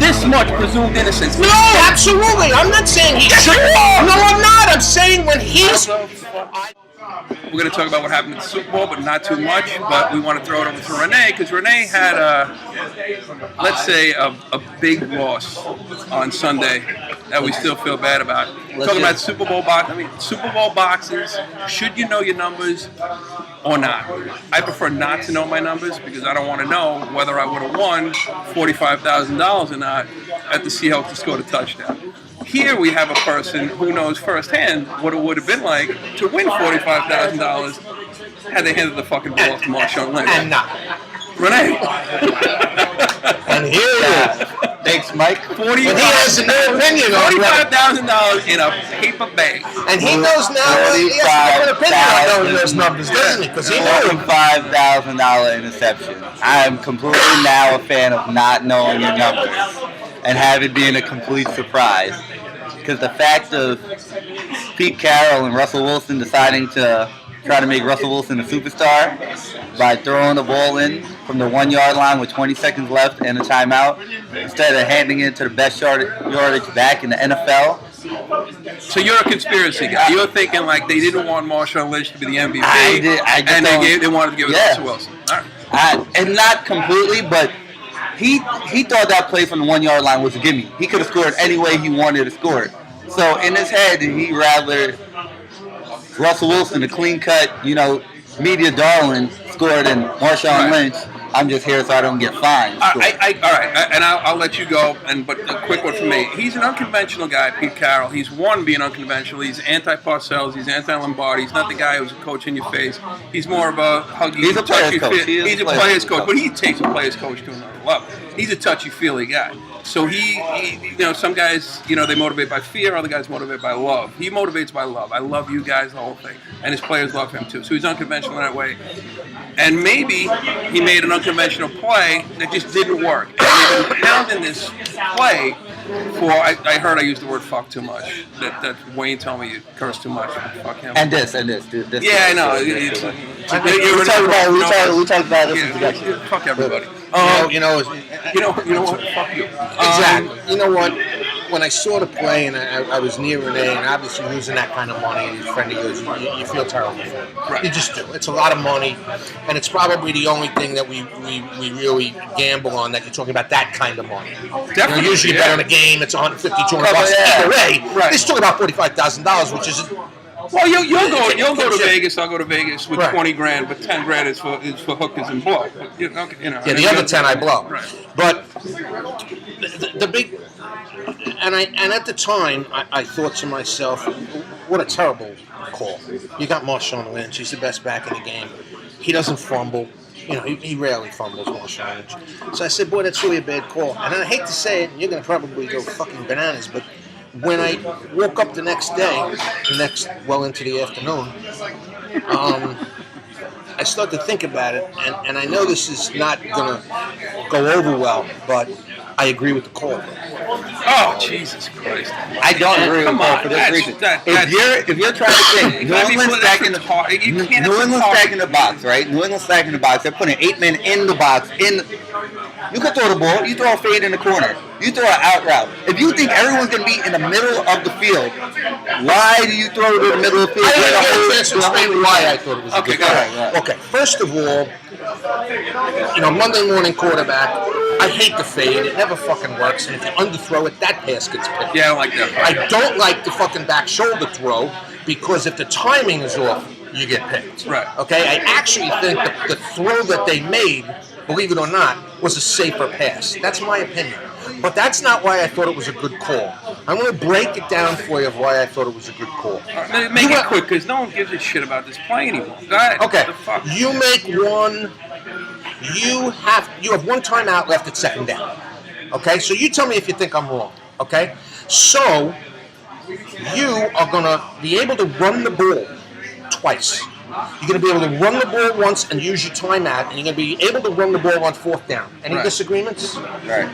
this much presumed innocence. No, absolutely. I'm not saying he should. No, I'm not. I'm saying when he's. We're going to talk about what happened at the Super Bowl, but not too much. But we want to throw it over to Renee, because Renee had let's say, a big loss on Sunday that we still feel bad about. Talking about Super Bowl box. I mean, Super Bowl boxes. Should you know your numbers or not? I prefer not to know my numbers because I don't want to know whether I would have won $45,000 or not at the Seahawks to score a touchdown. Here we have a person who knows firsthand what it would have been like to win $45,000 had they handed the fucking ball to Marshawn Lynch. And not. Renee. And here he is. Thanks, Mike. But he has no opinion on $45,000 in a paper bag. And he knows now he has an opinion on knowing those numbers, doesn't he? Because he knows $45,000 interception. I am completely now a fan of not knowing your numbers and have it being a complete surprise. Because the fact of Pete Carroll and Russell Wilson deciding to try to make Russell Wilson a superstar by throwing the ball in from the 1 yard line with 20 seconds left and a timeout instead of handing it to the best yardage back in the NFL. So you're a conspiracy guy. You're thinking like they didn't want Marshawn Lynch to be the MVP, and they wanted to give it to Russell Wilson. All right. And not completely, but he thought that play from the 1 yard line was a gimme. He could have scored any way he wanted to score it. So in his head, he rather Russell Wilson, a clean-cut, media darling, scored in Marshawn Lynch. I'm just here so I don't get fined. All right, and I'll let you go. But a quick one for me. He's an unconventional guy, Pete Carroll. He's being unconventional. He's anti-Parcells. He's anti-Lombardi. He's not the guy who's a coach in your face. He's more of a huggy. He's a player's coach. He's a player's coach, but he takes a player's coach to another level. He's a touchy-feely guy. So he some guys, they motivate by fear. Other guys motivate by love. He motivates by love. I love you guys, the whole thing. And his players love him too. So he's unconventional in that way. And maybe he made an unconventional play that just didn't work. And he's been pounding this play for, I heard I used the word fuck too much. That Wayne told me you curse too much. Fuck him. And this. Yeah, I know. We talked about this introduction. Fuck everybody. you know what? Fuck you. Exactly. You know what? When I saw the play and I was near Renee, and obviously losing that kind of money, and his friend of yours, you feel terrible for him. Right. You just do. It's a lot of money, and it's probably the only thing that we really gamble on, that you're talking about that kind of money. Definitely. Usually you bet on a game, it's $150, $200 either way. Right. He's talking about $45,000, which is... Well, you'll go to Vegas. I'll go to Vegas with $20,000, but $10,000 is for hookers and blow. Yeah, the other 10 I blow. Right. But the big, and at the time I thought to myself, what a terrible call. You got Marshawn Lynch. He's the best back in the game. He doesn't fumble. He rarely fumbles, Marshawn Lynch. So I said, boy, that's really a bad call. And I hate to say it, and you're going to probably go fucking bananas, but when I woke up the next day, well into the afternoon, I started to think about it, and I know this is not going to go over well, but I agree with the call. Oh, Jesus Christ. I don't agree with the call for this reason. If you're trying to think, New England's stacking the box, right? New England's stacking the box. They're putting 8 men in the box. You can throw the ball. You throw a fade in the corner. You throw an out route. If you think everyone's going to be in the middle of the field, why do you throw it in the middle of the field? I explain why I thought it was a good call. Okay, first of all, Monday morning quarterback, I hate the fade. It never fucking works. And if you underthrow it, that pass gets picked. Yeah, I don't like that. I don't like the fucking back shoulder throw, because if the timing is off, you get picked. Right. Okay? I actually think the throw that they made, believe it or not, was a safer pass. That's my opinion. But that's not why I thought it was a good call. I'm going to break it down for you of why I thought it was a good call. Right, make it quick, because no one gives a shit about this play anymore. Go ahead. Okay. You make one. You have one timeout left at second down. Okay? So you tell me if you think I'm wrong. Okay? So you are going to be able to run the ball twice. You're going to be able to run the ball once and use your timeout, and you're going to be able to run the ball on fourth down. Any disagreements? Right.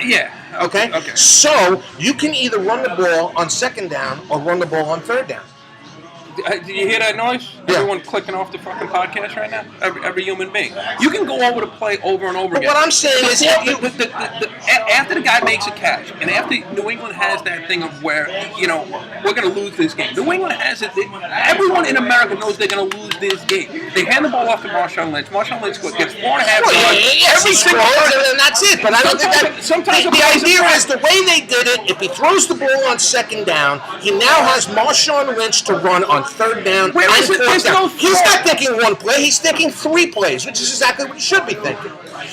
Yeah. Okay? So you can either run the ball on second down or run the ball on third down. Did you hear that noise? Yeah. Everyone clicking off the fucking podcast right now? Every human being. You can go over the play over and over again. But what I'm saying is, after after the guy makes a catch, and after New England has that thing of where, we're going to lose this game. New England has it. Everyone in America knows they're going to lose this game. They hand the ball off to Marshawn Lynch. Marshawn Lynch gets 4.5 yards. Yes, he scores, and that's it. But I don't think that. Sometimes the idea is the way they did it. If he throws the ball on second down, he now has Marshawn Lynch to run on third down and fourth down. He's not thinking one play. He's thinking 3 plays, which is exactly what he should be thinking.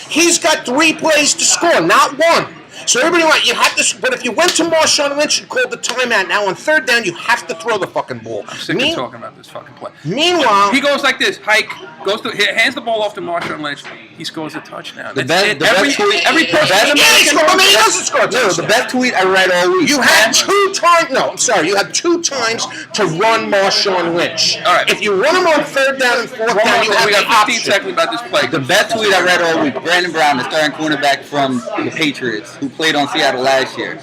He's got 3 plays to score, not one. So everybody you have to. But if you went to Marshawn Lynch and called the timeout, now on third down you have to throw the fucking ball. I'm sick of talking about this fucking play. Meanwhile, he goes like this: hike, hands the ball off to Marshawn Lynch. He scores a touchdown. The best tweet. Every person. He doesn't score. No, the best tweet I read all week. You had 2 times. No, I'm sorry. You had 2 times to run Marshawn Lynch. All right. If you run him on third down and fourth down, you have we the got 15 option. seconds about this play. The best tweet I read all week. Brandon Brown, the starting cornerback from the Patriots, who played on Seattle last year.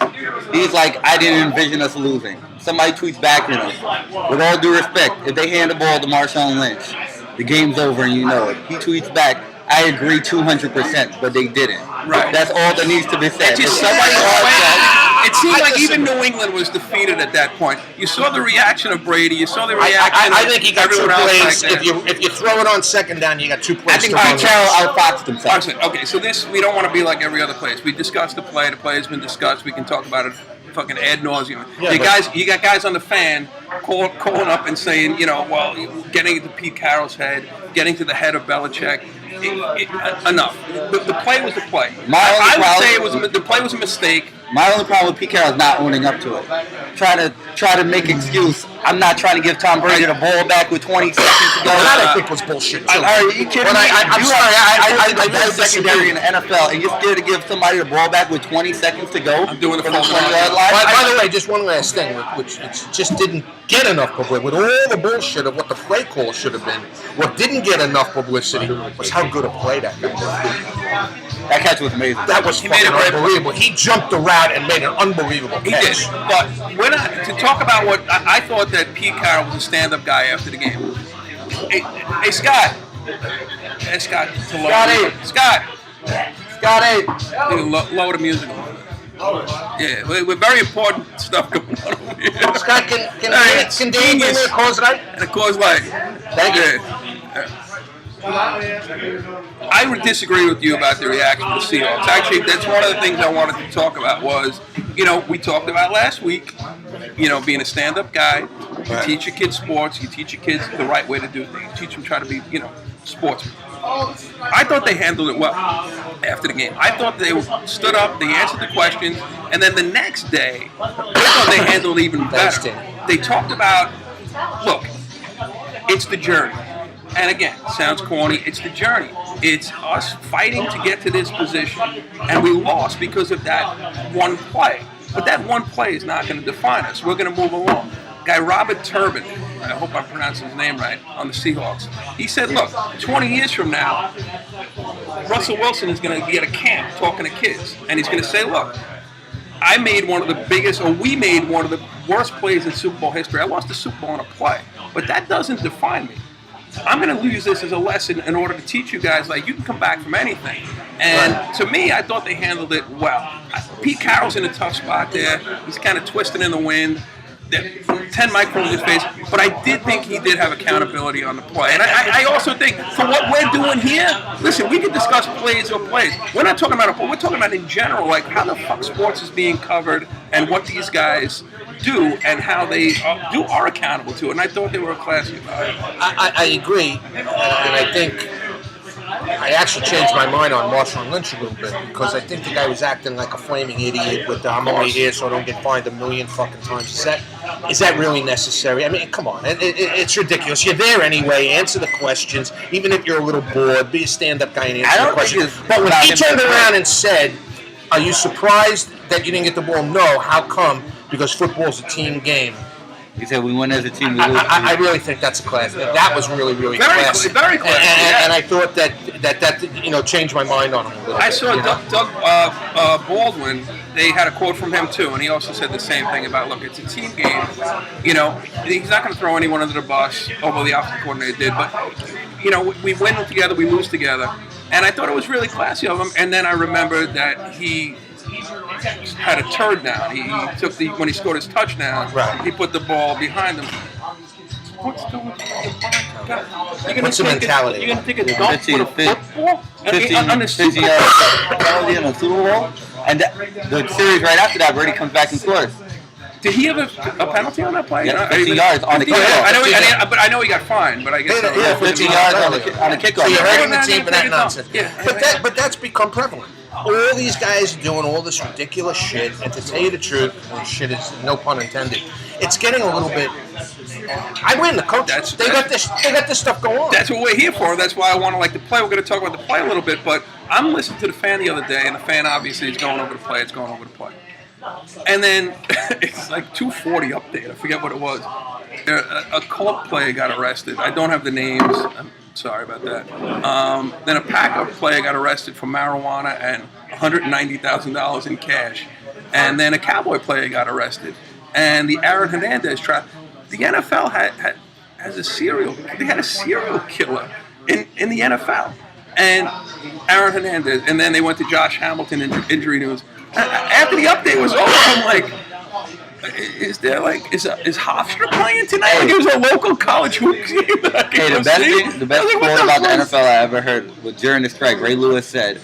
He's like, I didn't envision us losing. Somebody tweets back at him. With all due respect, if they hand the ball to Marshawn Lynch, the game's over and you know it. He tweets back, I agree 200%, but they didn't. Right. That's all that needs to be said. It seemed like even New England was defeated at that point. You saw the reaction of Brady. You saw the reaction. I think he got 2 plays. Like if you throw it on second down, you got 2 plays. I think Pete Carroll outfoxed himself. Okay, so we don't want to be like every other place. We discussed the play. The play has been discussed. We can talk about it fucking ad nauseum. Yeah, you got guys on the fan calling up and saying, getting into Pete Carroll's head, getting to the head of Belichick. Enough. The play was the play. I would say the play was a mistake. My only problem with Pete Carroll is not owning up to it. Try to make excuse. I'm not trying to give Tom Brady the ball back with 20 seconds to go. That I think was bullshit too. Are you kidding me? I'm sorry. I secondary in the NFL, and you're scared to give somebody the ball back with 20 seconds to go. I'm doing the 20-yard line. By the way, just one last thing, which it just didn't get enough publicity. With all the bullshit of what the play call should have been, what didn't get enough publicity was how good a play that guy did. That catch was amazing. That was fucking unbelievable. He jumped the route and made an unbelievable catch. He did. But we're not to talk about what I thought that Pete Carroll was a stand-up guy after the game. Hey Scott. Hey Scott. Scott. Lower the music. Yeah, with very important stuff going on over here. Scott, can Dave bring me a Coors Light? And a Coors Light. Thank you. I would disagree with you about the reaction to the Seahawks. Actually, that's one of the things I wanted to talk about was, we talked about last week, being a stand-up guy. You teach your kids sports. You teach your kids the right way to do things. You teach them try to be, sportsmen. I thought they handled it well after the game. I thought they stood up, they answered the questions, and then the next day, I thought they handled it even better. They talked about, look, it's the journey. And again, sounds corny, it's the journey. It's us fighting to get to this position, and we lost because of that one play. But that one play is not going to define us. We're going to move along. Guy Robert Turbin, I hope I'm pronouncing his name right, on the Seahawks. He said, look, 20 years from now, Russell Wilson is going to be at a camp talking to kids, and he's going to say, look, we made one of the worst plays in Super Bowl history. I lost the Super Bowl on a play, but that doesn't define me. I'm going to use this as a lesson in order to teach you guys, you can come back from anything. And to me, I thought they handled it well. Pete Carroll's in a tough spot there. He's kind of twisting in the wind. 10 microphones in his face, but I did think he did have accountability on the play. And I also think for what we're doing here, listen, we can discuss plays or plays. We're not talking about we're talking about in general, how the fuck sports is being covered and what these guys do and how they are accountable to it. And I thought they were classy about it. I agree, and I think I actually changed my mind on Marshawn Lynch a little bit because I think the guy was acting like a flaming idiot with I'm only here so I don't get fined a million fucking times. Is that really necessary? I mean, come on. It's ridiculous. You're there anyway. Answer the questions. Even if you're a little bored, be a stand-up guy and answer the questions. But when he turned around and said, are you surprised that you didn't get the ball? No. How come? Because football's a team game. He said we win as a team. We lose. I really think that's a class. That was really, really classy. Very classy. And I thought that changed my mind on him a little bit. I saw Doug Baldwin. They had a quote from him too, and he also said the same thing about, look, it's a team game. He's not going to throw anyone under the bus, although the offensive coordinator did. But we win together, we lose together, and I thought it was really classy of him. And then I remembered that he had a turd down. He took when he scored his touchdown. Right. He put the ball behind him. What's the What's the mentality? You're gonna take a dump with a football? 50 yards penalty in the Super Bowl, and the series right after that, Brady comes back and scores. Did he have a penalty on that play? Yeah, 50 yards on the kickoff. I know he got fined, but I guess Yeah, 50 yards on the kickoff. So you're hurting the Yeah, team for that yeah, nonsense. yeah. But that's become prevalent. All these guys are doing all this ridiculous shit, and to tell you the truth, this shit is no pun intended. It's getting a little bit. I win the coaches. They got this stuff going on. That's what we're here for. That's why I want to like the play. We're going to talk about the play a little bit, but I'm listening to the fan the other day, and the fan obviously is going over the play. It's going over the play. And then it's like 2:40 update. I forget what it was. A Colt player got arrested. I don't have the names. I'm sorry about that. Then a Packer player got arrested for marijuana and $190,000 in cash. And then a Cowboy player got arrested. And the Aaron Hernandez trial. The NFL has a serial. They had a serial killer in the NFL. And Aaron Hernandez. And then they went to Josh Hamilton injury news. After the update was over, I'm like, is Hofstra playing tonight? Like it was a local college hoops game. Hey, the best quote about the NFL I ever heard was during the strike. Ray Lewis said,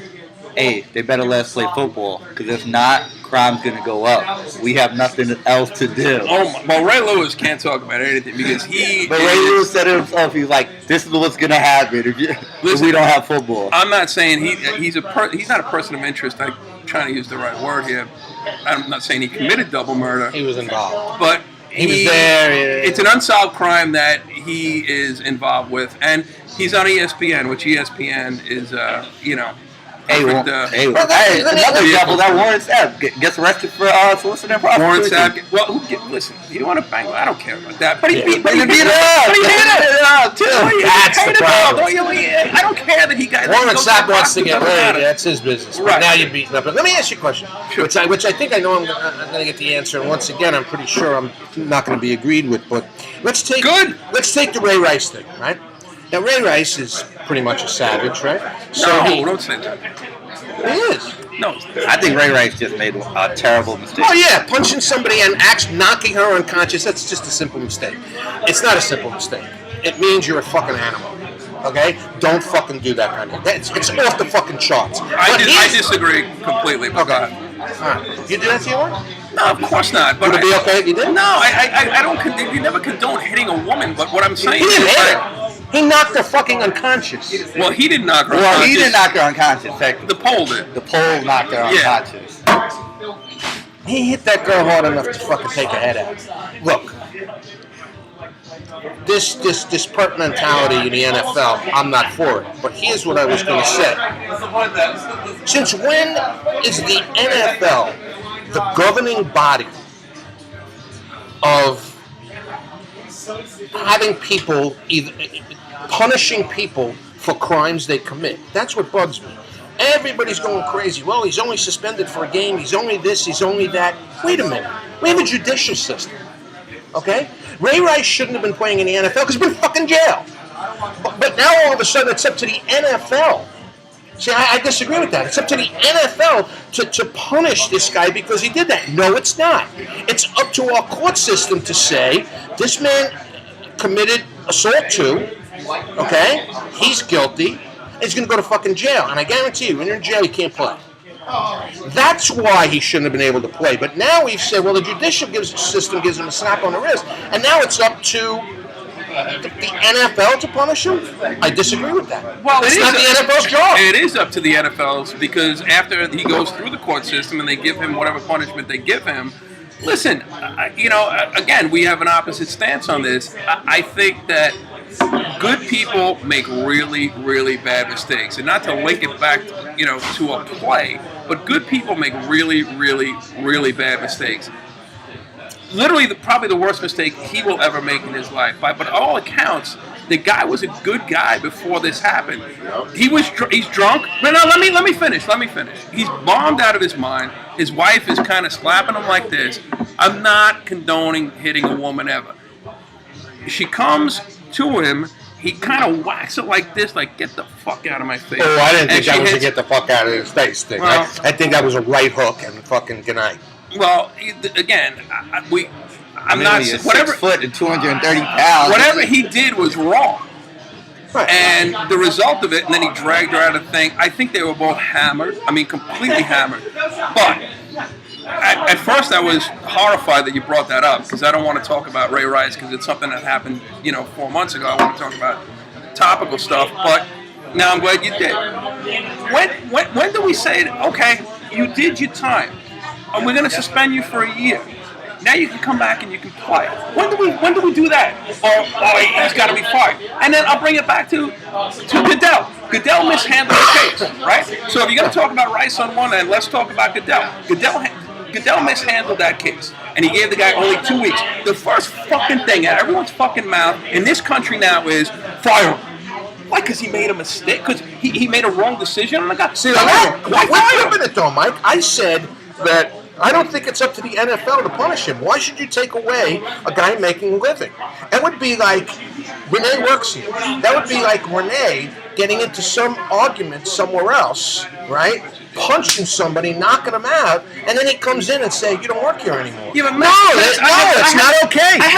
"Hey, they better let us play football, because if not, crime's gonna go up. We have nothing else to do." Well, Ray Lewis can't talk about anything because But Ray Lewis said it himself. He's like, "This is what's gonna happen if we don't have football." I'm not saying he's not a person of interest. I'm trying to use the right word here. I'm not saying he committed double murder. He was involved. But he was there. Yeah. It's an unsolved crime that he is involved with, and he's on ESPN, which ESPN is, Another example, that Warren Sapp gets arrested for soliciting prostitution. Warren Sapp. Well, listen, you don't want to bang. I don't care about that. But he beat it up. Too. That's the problem. I don't care that he got. Warren Sapp wants to get laid. That's his business. Right. But now you're beating up. Let me ask you a question, Sure. which I think I know I'm going to get the answer. And once again, I'm pretty sure I'm not going to be agreed with. But let's take the Ray Rice thing, right? Now Ray Rice is pretty much a savage, right? Don't say that. He is. No, I think Ray Rice just made a terrible mistake. Oh yeah, punching somebody and knocking her unconscious, that's just a simple mistake. It's not a simple mistake. It means you're a fucking animal. Okay? Don't fucking do that kind of thing. It's off the fucking charts. I disagree completely with that. All right. You do that to your wife? No, of course not. But Would it be okay if you did? No, I don't. You never condone hitting a woman. But what I'm saying He didn't is hit her. He knocked her fucking unconscious. Well, he didn't knock her Well, unconscious. he didn't knock her unconscious. The pole did. The pole knocked her unconscious. He hit that girl hard enough to fucking take her head out. Look, this pert mentality in the NFL, I'm not for it. But here's what I was going to say. Since when is the NFL the governing body of having people punishing people for crimes they commit? That's what bugs me. Everybody's going crazy. Well, he's only suspended for a game. He's only this. He's only that. Wait a minute. We have a judicial system. Okay? Ray Rice shouldn't have been playing in the NFL because he's been fucking jail. But now all of a sudden it's up to the NFL. See, I disagree with that. It's up to the NFL to punish this guy because he did that. No, it's not. It's up to our court system to say, this man committed assault too, okay? He's guilty. He's going to go to fucking jail. And I guarantee you, when you're in jail, you can't play. That's why he shouldn't have been able to play. But now we've said, well, the judicial system gives him a slap on the wrist. And now it's up to the NFL to punish him? I disagree with that. Well, it's not the NFL's job. It is up to the NFL's because after he goes through the court system and they give him whatever punishment they give him, listen, again, we have an opposite stance on this. I think that good people make really, really bad mistakes. And not to link it back, to a play, but good people make really, really, really bad mistakes. Literally, probably the worst mistake he will ever make in his life. By all accounts, the guy was a good guy before this happened. He's drunk. No, let me finish. He's bombed out of his mind. His wife is kind of slapping him like this. I'm not condoning hitting a woman ever. She comes to him. he kind of whacks it like this, like, get the fuck out of my face. Oh, I didn't think And that she was a hits- get the fuck out of his face thing. Well- I think that was a right hook and fucking good night. Well, again, I'm not, He's whatever, 6 foot and 230 pounds. whatever he did was wrong. Right. And the result of it, and then he dragged her out of the thing. I think they were both hammered. I mean, completely hammered. But at first, I was horrified that you brought that up because I don't want to talk about Ray Rice because it's something that happened, 4 months ago. I want to talk about topical stuff. But now I'm glad you did. When do we say, okay, you did your time, and we're going to suspend you for a year? Now you can come back and you can play. When do we do that? Or he's got to be fired. And then I'll bring it back to Goodell. Goodell mishandled the case, right? So if you're going to talk about Rice on one end, let's talk about Goodell. Goodell mishandled that case, and he gave the guy only 2 weeks. The first fucking thing out of everyone's fucking mouth in this country now is fire him. Why? Because he made a mistake? Because he made a wrong decision on the guy? See, why wait fire a him? minute though, Mike. I said that I don't think it's up to the NFL to punish him. Why should you take away a guy making a living? That would be like Renee works here. That would be like Renee getting into some argument somewhere else, right? Punching somebody, knocking them out, and then he comes in and say, "You don't work here anymore." Yeah, but That's not okay. I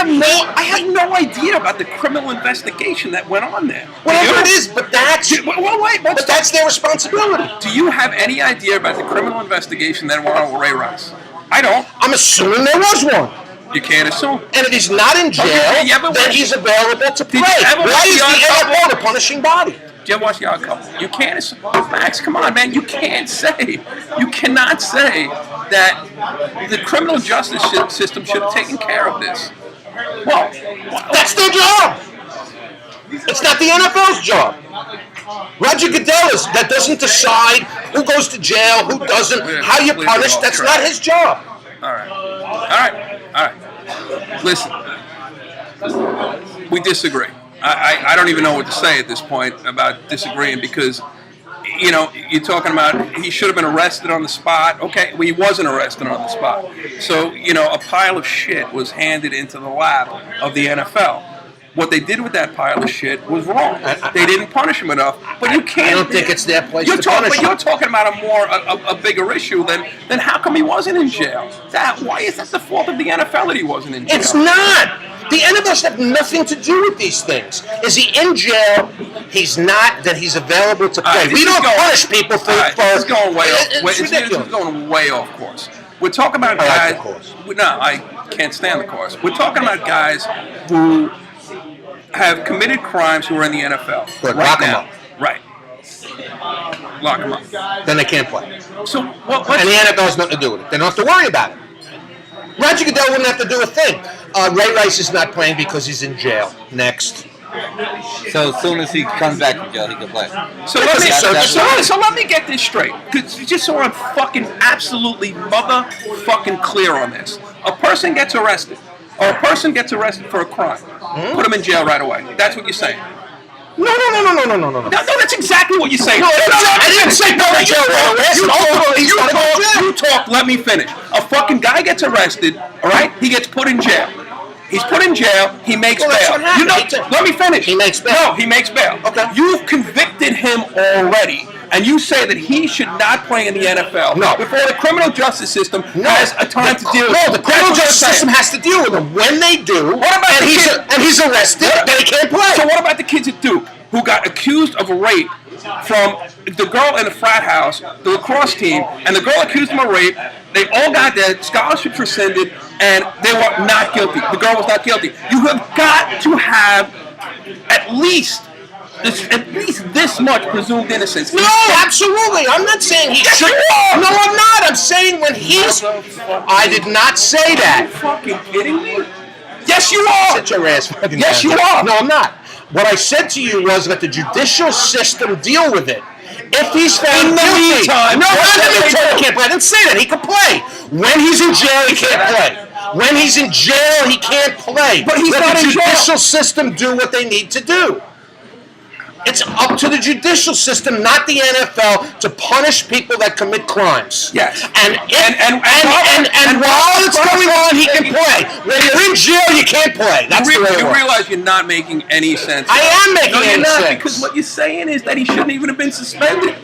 have no idea about the criminal investigation that went on there. Whatever it is, but that's Wait, that's their responsibility. do you have any idea about the criminal investigation that went on with Ray Rice? I don't. I'm assuming there was one. You can't assume. And if he's not in jail, Okay, yeah, but then what- he's available to play. you ever Why watch is The Odd the Couple? NFL the punishing body? Did you ever watch The Odd Couple? You can't assume. Max, come on, man. You cannot say that the criminal justice system should have taken care of this. Well, That's their job. It's not the NFL's job. Roger Goodell that doesn't decide who goes to jail, who doesn't, how you punish. That's not his job. all right. Listen, we disagree. I don't even know what to say at this point about disagreeing because, you're talking about he should have been arrested on the spot. Okay, well, he wasn't arrested on the spot. So, a pile of shit was handed into the lap of the NFL. What they did with that pile of shit was wrong. They didn't punish him enough. But you can't. I don't think it's their place to But punish you're him. talking about a bigger issue than how come he wasn't in jail? Why is that the fault of the NFL that he wasn't in jail? It's not. The NFL's have nothing to do with these things. Is he in jail? He's not. Then he's available to play. All right, We don't punish people for. This is going way off. It's ridiculous. It's going way off course. We're talking about I like guys. the course. No, I can't stand the course. We're talking about guys who have committed crimes who are in the NFL. Good, right lock 'em now. up. Right. Lock them up. Then they can't play. So what? And the NFL has nothing to do with it. They don't have to worry about it. Roger Goodell wouldn't have to do a thing. Ray Rice is not playing because he's in jail. Next. So as soon as he comes back from jail, he can play. So let me get this straight, just so I'm fucking absolutely motherfucking clear on this. A person gets arrested, or a person gets arrested for a crime. Put him in jail right away. That's what you're saying. No. No, that's exactly what you're saying. No, I didn't say put him in jail right away. You talk. Let me finish. A fucking guy gets arrested. All right, he gets put in jail. He's put in jail. He makes Well, that's bail. what happened. Let me finish. He makes bail. No, he makes bail. Okay. You've convicted him already, and you say that he should not play in the NFL. No. Before the criminal justice system has a time to deal with. No, the criminal That's what I'm justice system saying. has to deal with him. When they do, What about and the he's kid? and he's arrested, then he can't play. So what about the kids at Duke who got accused of rape from the girl in the frat house, the lacrosse team, and the girl accused them of rape? They all got their scholarships rescinded, and they were not guilty. The girl was not guilty. You have got to have at least this much presumed innocence. No, absolutely. I'm not saying he should. No, I'm not. I'm saying when he's. I did not say Are you that. fucking kidding me? Yes, you are. Sit your ass fucking Yes, down. you are. No, I'm not. What I said to you was that the judicial system deal with it. If he's found In the guilty, meantime, no, what not in the they meantime, do? he can't play. I didn't say that. He can play. When he's in jail, he can't play. When he's in jail, he can't play. But he's Let not the in jail. judicial system do what they need to do. It's up to the judicial system, not the NFL, to punish people that commit crimes. Yes. And while it's going on, he can play. When you're in jail, you can't play. That's the way it You works. realize you're not making any sense. I am making No, you're any not, sense. because what you're saying is that he shouldn't even have been suspended.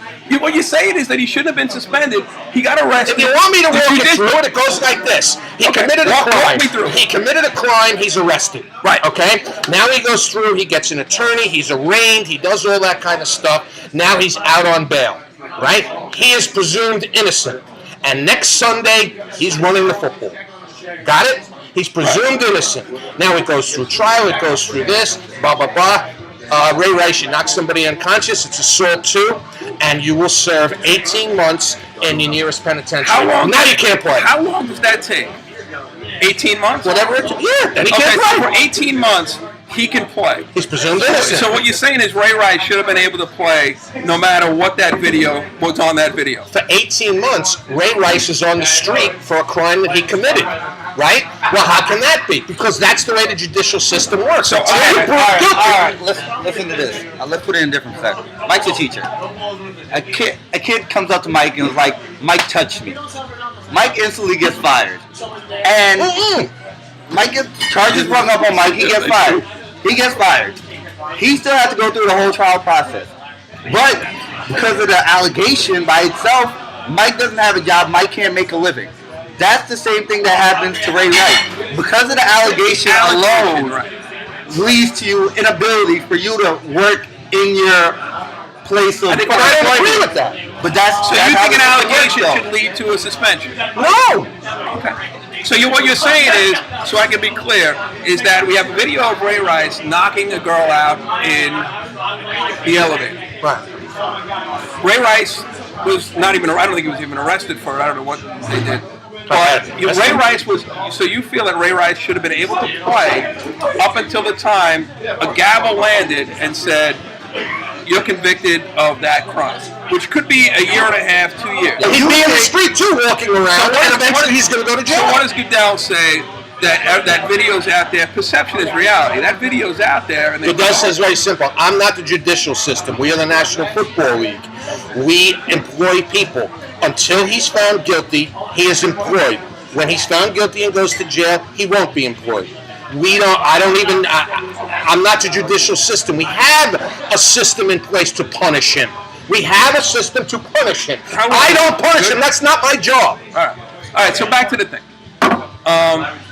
What you're saying is that he shouldn't have been suspended. He got arrested. If you want me to The walk you judicial- through it, it goes like this. He committed a walk crime. me through. He committed a crime. He's arrested. Right. Okay? Now he goes through. He gets an attorney. He's arraigned. He does all that kind of stuff. Now he's out on bail. Right? He is presumed innocent. And next Sunday, he's running the football. Got it? He's presumed innocent. Now it goes through trial. It goes through this. Blah, blah, blah. Ray Rice, you knock somebody unconscious, it's assault too, and you will serve 18 months in your nearest penitentiary. How long? Now you can't play. How long does that take? 18 months? Whatever it yeah, then he Okay, can't so play. for 18 months, he can play. He's presumed innocent. So what you're saying is Ray Rice should have been able to play no matter what that video was on that video. For 18 months, Ray Rice is on the street for a crime that he committed. Right? Well, how can that be? Because that's the way the judicial system works. So, Until all you right, prove guilty. All right, listen to this. Let's put it in a different perspective. Mike's a teacher. A kid comes up to Mike and is like, Mike touched me. Mike instantly gets fired. And Mike gets charges rung up on Mike, he gets fired. He gets fired. He still has to go through the whole trial process. But because of the allegation by itself, Mike doesn't have a job, Mike can't make a living. That's the same thing that happens to Ray Rice. Because of the allegation alone leads to you inability for you to work in your place of I don't agree with that. But that's So that's you how think an it allegation works, should lead to a suspension? No. Okay. So what you're saying is, so I can be clear, is that we have a video of Ray Rice knocking a girl out in the elevator. Right. Ray Rice was not even, I don't think he was even arrested for it. I don't know what they did. But Ray Rice was, so you feel that Ray Rice should have been able to play up until the time a gavel landed and said, you're convicted of that crime, which could be a year and a half, 2 years. He'd be in the street too, walking around, and eventually he's going to go to jail. So what does Goodell say that video's out there? Perception is reality. That video's out there. And Goodell says very simple. I'm not the judicial system. We are the National Football League. We employ people. Until he's found guilty, he is employed. When he's found guilty and goes to jail, he won't be employed. I'm not the judicial system. We have a system in place to punish him. We have a system to punish him. I don't punish him. That's not my job. All right. So back to the thing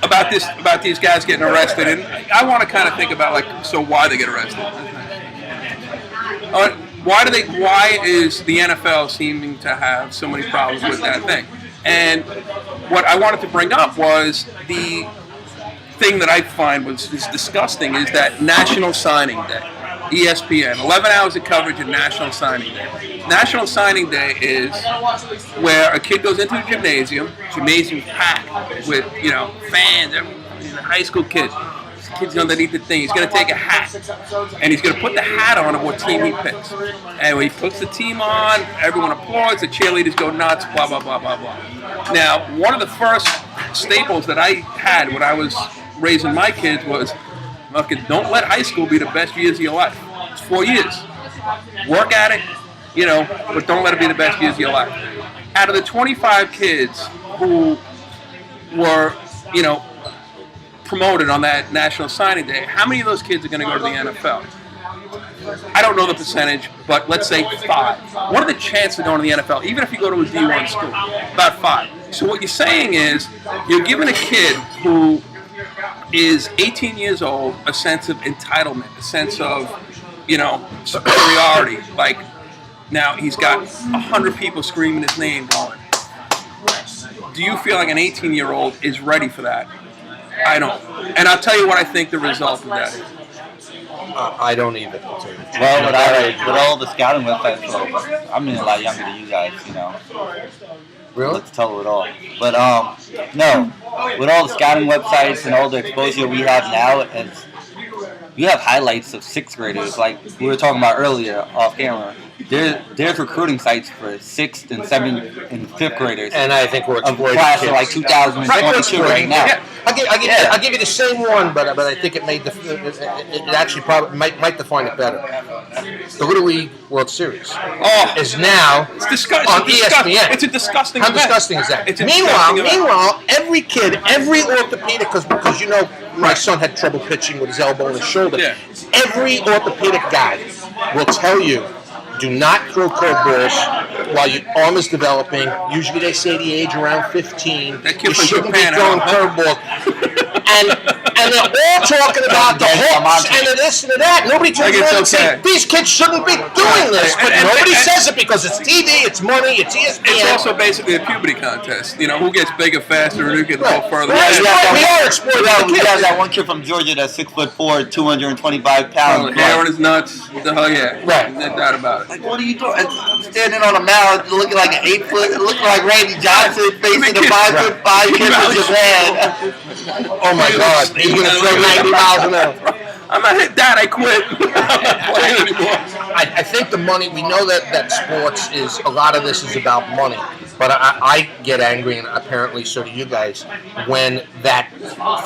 about these guys getting arrested, and I want to kind of think about so why they get arrested. Why is the NFL seeming to have so many problems with that thing? And what I wanted to bring up was the thing that I find is disgusting is that National Signing Day. ESPN, 11 hours of coverage of National Signing Day. National Signing Day is where a kid goes into the gymnasium packed with, fans, high school kids. This kid's underneath the thing. He's going to take a hat, and he's going to put the hat on of what team he picks. And when he puts the team on, everyone applauds, the cheerleaders go nuts, blah, blah, blah, blah, blah. Now, one of the first staples that I had when I was raising my kids was, don't let high school be the best years of your life. It's 4 years. Work at it, but don't let it be the best years of your life. Out of the 25 kids who were, promoted on that National Signing Day, how many of those kids are going to go to the NFL? I don't know the percentage, but let's say 5. What are the chances of going to the NFL, even if you go to a D1 school? About 5. So what you're saying is you're giving a kid who is 18 years old a sense of entitlement, a sense of, superiority. Like, now he's got 100 people screaming his name going. Do you feel like an 18-year-old is ready for that? I don't. And I'll tell you what I think the result of that is. I don't either. Well, with all the scouting websites, I'm a lot younger than you guys, Really? Let's tell it all. But no, with all the scouting websites and all the exposure we have now, you have highlights of 6th graders, like we were talking about earlier off camera. there's recruiting sites for 6th and 7th and 5th graders. And I think we're Of exploiting class kids. of like 2022 right now. Yeah. I'll give you the same one, but I think it made it actually probably might define it better. The Little League World Series is now It's disgusting. on ESPN. It's a disgusting How event. disgusting is that? It's a disgusting event. Meanwhile, every kid, every orthopedic, because you know my son had trouble pitching with his elbow and his shoulder. Yeah. Every orthopedic guy will tell you, do not throw curveballs while your arm is developing. Usually they say the age around 15. That kid You from shouldn't be Japan, throwing curveballs. And they're all talking about the hooks and the this and the that. Nobody turns Like it's around and says, okay. these kids shouldn't be doing this. But And- nobody and- says it because it's TV, it's money, it's ESPN. It's also basically a puberty contest. You know, who gets bigger faster and who can go further. We are exploiting the We have kids. that one kid from Georgia that's 6'4", 225 pounds. Hair on his nuts. The hell yeah. Right. No doubt about it. Like, what are you doing? Standing on a mound, looking like an 8 foot, looking like Randy Johnson, facing a 5'5" kid from Japan. Oh my God, he's going to throw 90 miles an hour. I'm not hit that. I quit. I'm not playing anymore. I think the money, we know that sports is, a lot of this is about money. But I get angry, and apparently so do you guys, when that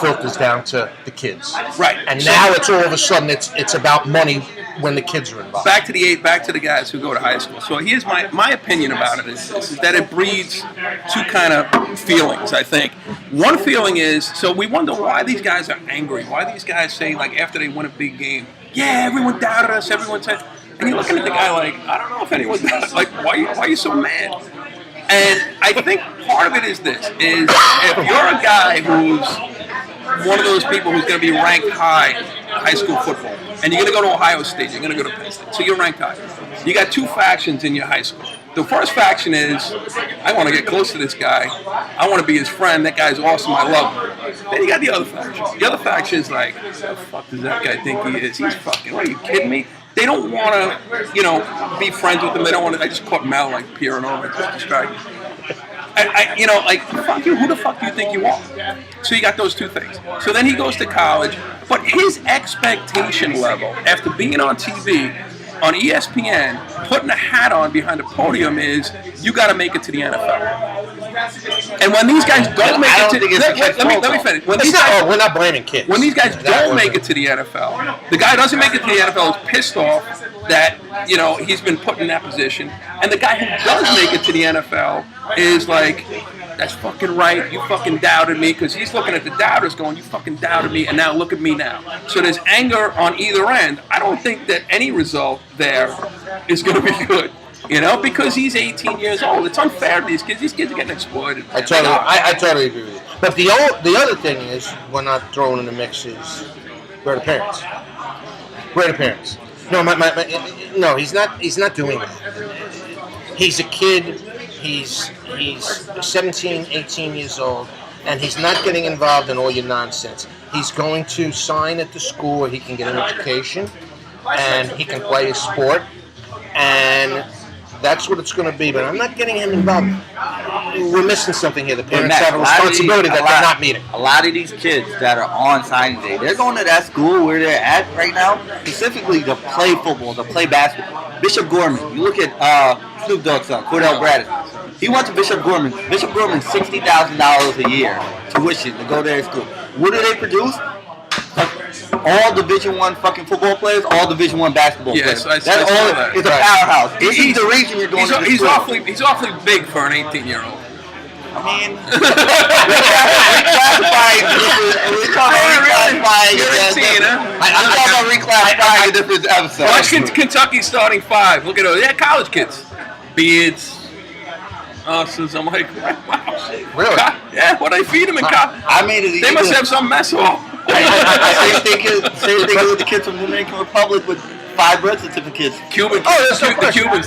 filters down to the kids. Right. And now it's all of a sudden it's about money when the kids are involved. Back to the guys who go to high school. So here's my opinion about it is that it breeds two kind of feelings, I think. One feeling is, so we wonder why these guys are angry, why these guys say, like, after they win a big game, yeah, everyone doubted us, everyone said, and you're looking at the guy like, I don't know if anyone does, like, why are you so mad? And I think part of it is this, is if you're a guy who's one of those people who's going to be ranked high in high school football, and you're going to go to Ohio State, you're going to go to Penn State, so you're ranked high. You got two factions in your high school. The first faction is, I want to get close to this guy. I want to be his friend. That guy's awesome. I love him. Then you got the other faction. The other faction is like, what the fuck does that guy think he is? He's fucking, what are you kidding me? They don't want to, be friends with him. They don't want to. I just caught Mel like peering over, just distracted. Fuck you. Who the fuck do you think you are? So you got those two things. So then he goes to college, but his expectation level after being on TV, on ESPN, putting a hat on behind a podium is, you got to make it to the NFL. And when these guys don't make it to the NFL, let me finish. When these guys, we're not blaming kids. when these guys don't make it to the NFL, the guy doesn't make it to the NFL is pissed off that, he's been put in that position. And the guy who does make it to the NFL is like, that's fucking right, you fucking doubted me, because he's looking at the doubters going, you fucking doubted me, and now look at me now. So there's anger on either end. I don't think that any result there is going to be good. Because he's 18 years old. It's unfair to these kids. These kids are getting exploited. Man. I totally agree with you. But the other thing is, we're not throwing in the mix is, where are the parents? Where are the parents? No, no, he's not doing that. He's a kid. He's 17, 18 years old, and he's not getting involved in all your nonsense. He's going to sign at the school where he can get an education, and he can play a sport, and that's what it's going to be. But I'm not getting him involved. We're missing something here. The parents have a responsibility that they're not meeting. A lot of these kids that are on signing day, they're going to that school where they're at right now, specifically to play football, to play basketball. Bishop Gorman, you look at Snoop Dogg's son, Cordell Braddock. He went to Bishop Gorman. Bishop Gorman, $60,000 a year tuition to go to their school. What do they produce? All Division I fucking football players, all Division I basketball players. That's all. that. It's a powerhouse. This is the reason you're going to this school. He's awfully big for an 18-year-old. I mean, we're talking about reclassifying a different episode. Watch Kentucky starting five. Look at those. Yeah, college kids. Beards. Usses. I'm like, wow. Really? Yeah, what I feed them in college? I mean, They must have some mess hall. Same thing with the kids from the Dominican Republic with 5 birth certificates. The Cubans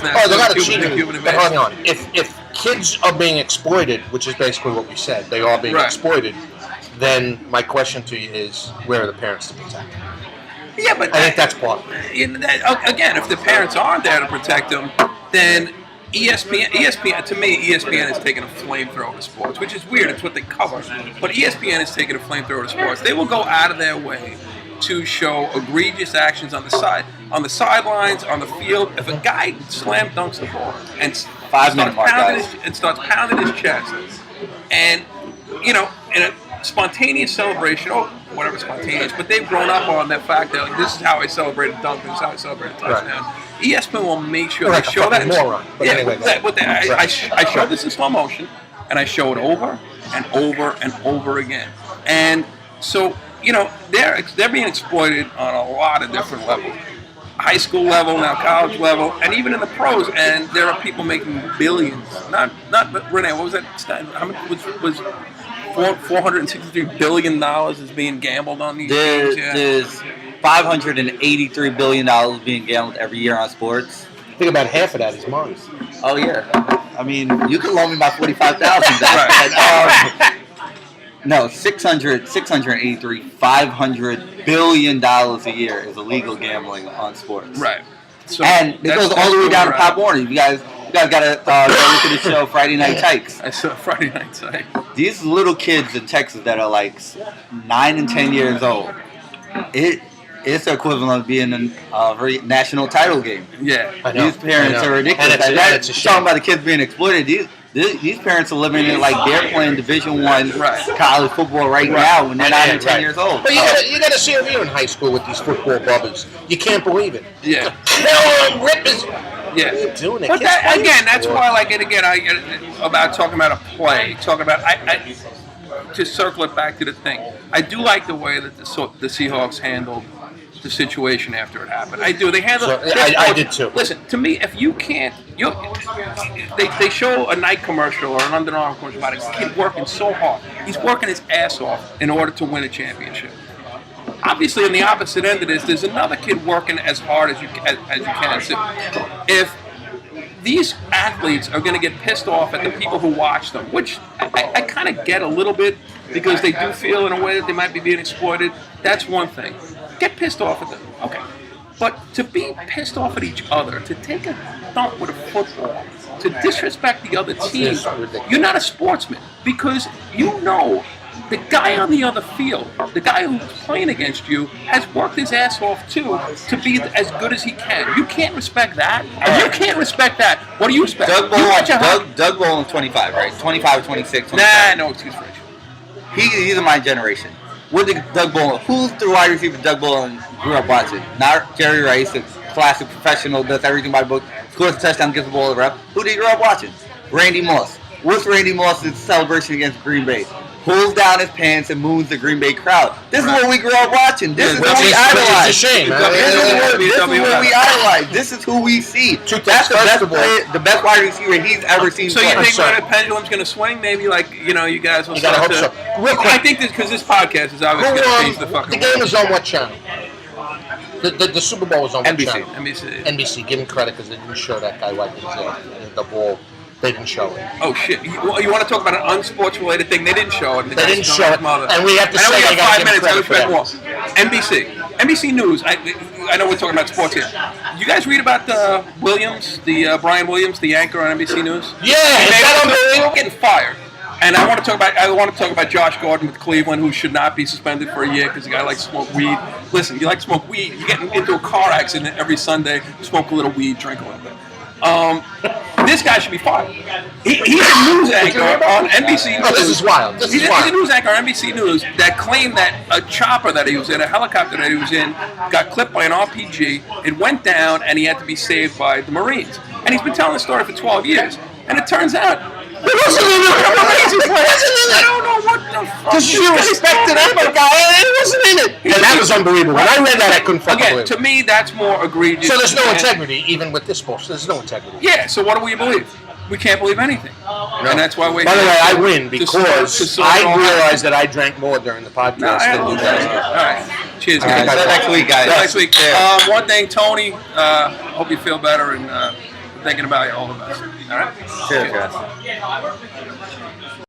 now. Oh, they got to cheat. The Cuban But hang on. If kids are being exploited, which is basically what we said, they are being exploited, then my question to you is, where are the parents to protect them? Yeah, but I think that's part of it. Again, if the parents aren't there to protect them, then ESPN, to me, ESPN has taken a flamethrower to sports, which is weird. It's what they cover. But ESPN has taken a flamethrower to sports. They will go out of their way to show egregious actions on the sidelines, on the field. If a guy slam dunks the ball and starts pounding his chest, and in a spontaneous celebration, or whatever spontaneous, but they've grown up on that fact that this is how I celebrate a dunk, this is how I celebrate a touchdown. Right. ESPN will make sure they show that. Moron. I show this in slow motion, and I show it over and over and over again. And so, they're being exploited on a lot of different levels. High school level, now college level, and even in the pros. And there are people making billions. Not Renee, what was that? How much was $463 billion is being gambled on these games? Yeah. There's $583 billion being gambled every year on sports. I think about half of that is mine. Oh, yeah. I mean, you can loan me about $45,000. No, 683, $500 billion a year is illegal gambling on sports. Right. So and it goes all the way down to Pop Warner. You guys got to go look at the show Friday Night Tykes. I saw Friday Night Tykes. These little kids in Texas that are like 9 and 10 years old, it's the equivalent of being in a national title game. Yeah. These parents are ridiculous. And it's a shame. Talking about the kids being exploited. These parents are living in like they're playing Division I college football right now when they're 9 and 10 years old. But you got to see them here in high school with these football bubbles. You can't believe it. Yeah. They'll rip his. Yeah. What are you doing? But that's why I like it again. About talking about a play, talking about I just circle it back to the thing. I do like the way that the Seahawks handled the situation after it happened. I do. They handled. I did too. Listen to me. If you can't, they show a Nike commercial or an Under Armour commercial about a kid working so hard. He's working his ass off in order to win a championship. Obviously, on the opposite end of this, there's another kid working as hard as you can. So if these athletes are going to get pissed off at the people who watch them, which I kind of get a little bit because they do feel in a way that they might be being exploited, that's one thing. Get pissed off at them, okay. But to be pissed off at each other, to take a thump with a football, to disrespect the other team, you're not a sportsman because the guy on the other field, the guy who's playing against you, has worked his ass off too to be as good as he can. You can't respect that. If you can't respect that, what do you expect? Doug Bowling 25, right? 25 or 26. 25. Nah, no excuse for it. He's in my generation. What did Doug Bowling? Who's the wide receiver Doug Bowling grew up watching? Not Jerry Rice, a classic professional, does everything by book, scores a touchdown, gets the ball to the rep. Who did he grow up watching? Randy Moss. What's Randy Moss's celebration against Green Bay? Pulls down his pants and moves the Green Bay crowd. This is what we grew up watching. This is what we idolize. It's a shame. This is what we idolize. This is who we see. That's the best wide receiver he's ever seen. So you think the pendulum's going to swing? Maybe you guys will start to... Real quick. I think because this podcast is obviously going to change the fucking world. The game is on what channel? The Super Bowl was on what channel? NBC. Give him credit because they didn't show that guy wiping the ball. They didn't show it. Oh shit! You want to talk about an unsports-related thing? They didn't show it. They didn't show it. And we have to say we got 5 minutes. I respect more. NBC News. I know we're talking about sports here. You guys read about Brian Williams, the anchor on NBC News? Yeah, is that unbelievable? Getting fired. And I want to talk about Josh Gordon with Cleveland, who should not be suspended for a year because the guy likes to smoke weed. Listen, you like to smoke weed, you get into a car accident every Sunday, smoke a little weed, drink a little bit. This guy should be fired. He's a news anchor on NBC News. Oh, this is wild. He's a news anchor on NBC News that claimed that a chopper that he was in, a helicopter that he was in, got clipped by an RPG. It went down, and he had to be saved by the Marines. And he's been telling the story for 12 years. And it turns out he wasn't in it. I don't know what the fuck. Because you respected that guy, and he wasn't in it. Yeah, that was unbelievable. When I read that, I couldn't fucking believe it. To me, that's more egregious. So there's no integrity, even with this bullshit. There's no integrity. Yeah, so what do we believe? We can't believe anything. No. And that's why we... By the way, I win because I realized that I drank more during the podcast than you guys did. All right. Cheers, guys. All right, next week, guys. Next week. One thing, Tony, hope you feel better and thinking about you all the best. All right? Cheers, guys.